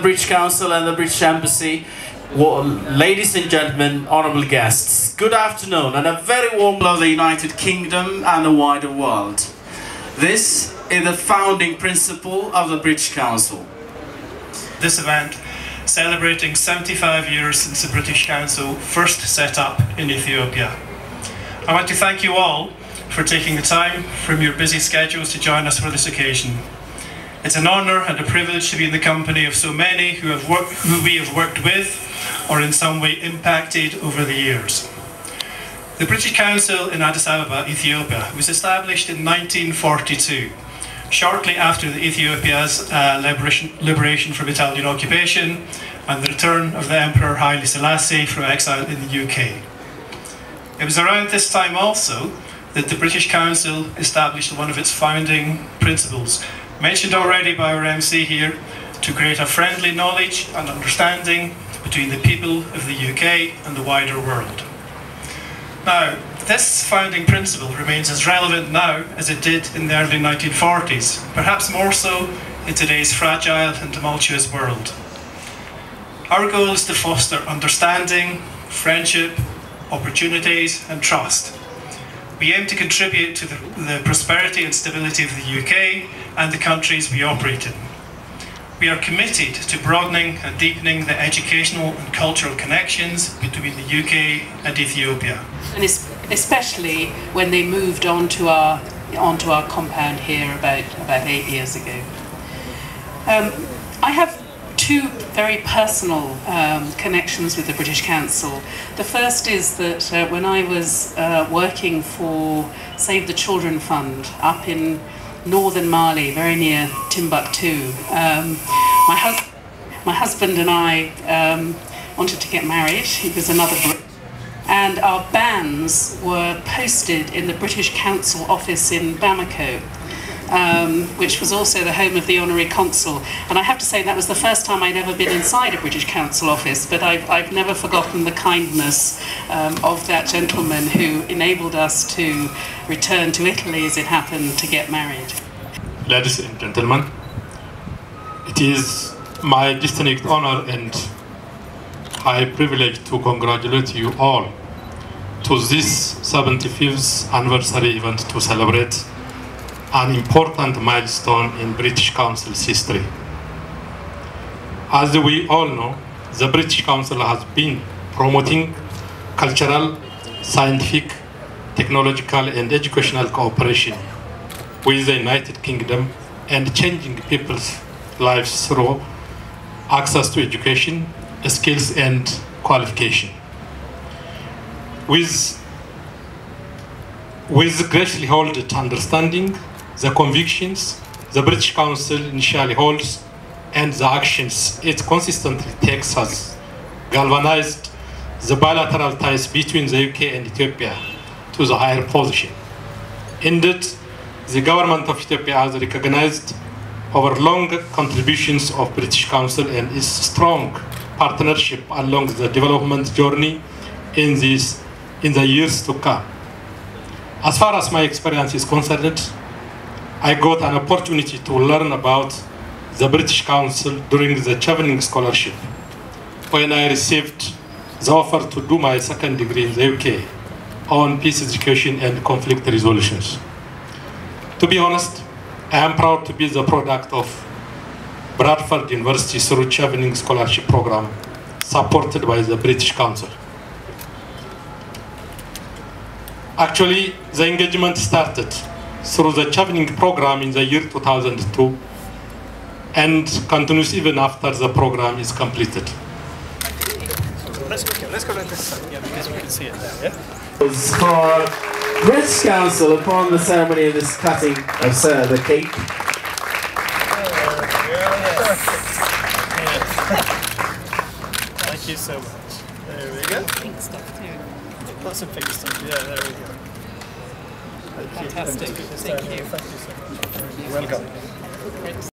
The British Council and the British Embassy, ladies and gentlemen, honourable guests, good afternoon and a very warm welcome to the United Kingdom and the wider world. This is the founding principle of the British Council. This event, celebrating 75 years since the British Council first set up in Ethiopia. I want to thank you all for taking the time from your busy schedules to join us for this occasion. It's an honour and a privilege to be in the company of so many who we have worked with or in some way impacted over the years. The British Council in Addis Ababa, Ethiopia, was established in 1942, shortly after Ethiopia's liberation from Italian occupation and the return of the Emperor Haile Selassie from exile in the UK. It was around this time also that the British Council established one of its founding principles, mentioned already by our MC here, to create a friendly knowledge and understanding between the people of the UK and the wider world. Now, this founding principle remains as relevant now as it did in the early 1940s, perhaps more so in today's fragile and tumultuous world. Our goal is to foster understanding, friendship, opportunities and trust. We aim to contribute to the prosperity and stability of the UK and the countries we operate in. We are committed to broadening and deepening the educational and cultural connections between the UK and Ethiopia. And especially when they moved onto our compound here about 8 years ago. I have two very personal connections with the British Council. The first is that when I was working for Save the Children Fund up in northern Mali, very near Timbuktu, my husband and I wanted to get married. He was another Brit, and our banns were posted in the British Council office in Bamako, which was also the home of the Honorary Consul. And I have to say that was the first time I'd ever been inside a British Council office, but I've never forgotten the kindness of that gentleman who enabled us to return to Italy, as it happened, to get married. Ladies and gentlemen, it is my distinct honor and high privilege to congratulate you all to this 75th anniversary event to celebrate an important milestone in British Council's history. As we all know, the British Council has been promoting cultural, scientific, technological and educational cooperation with the United Kingdom and changing people's lives through access to education, skills and qualification. With greatly held understanding, the convictions the British Council initially holds and the actions it consistently takes has galvanized the bilateral ties between the UK and Ethiopia to the higher position. Indeed, the government of Ethiopia has recognized our long contributions of British Council and its strong partnership along the development journey in the years to come. As far as my experience is concerned, I got an opportunity to learn about the British Council during the Chevening Scholarship, when I received the offer to do my second degree in the UK on peace education and conflict resolutions. To be honest, I am proud to be the product of Bradford University through Chevening Scholarship Program, supported by the British Council. Actually, the engagement started through the Chevening program in the year 2002 and continues even after the program is completed. Let's go like this side, yeah, because we can see it there, yeah? For British Council upon the ceremony of this cutting of the cake. Thank you so much. There we go. Pink stuff too. Lots of pink stuff, yeah, there we go. Fantastic. Thank you. Thank you so much. Welcome.